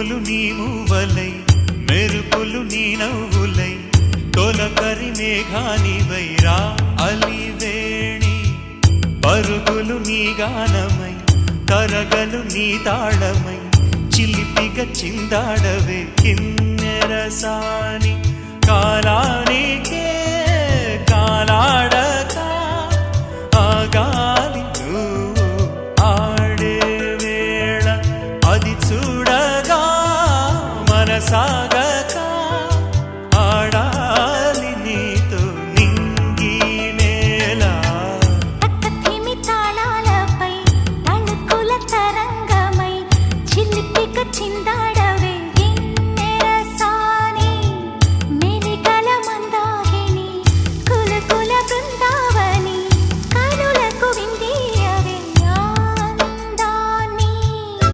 ఉరుములు నీ మూవలై మెరుపులు నీ నవ్వులై తొలకరి మేఘానివై రా అలివేణి పరుగులు నీ గానమై తరగలు నీ తాళమై చిలిపిగా చిందాడవే కిన్నెరసాని కాలానికే కాలాడక ఆగా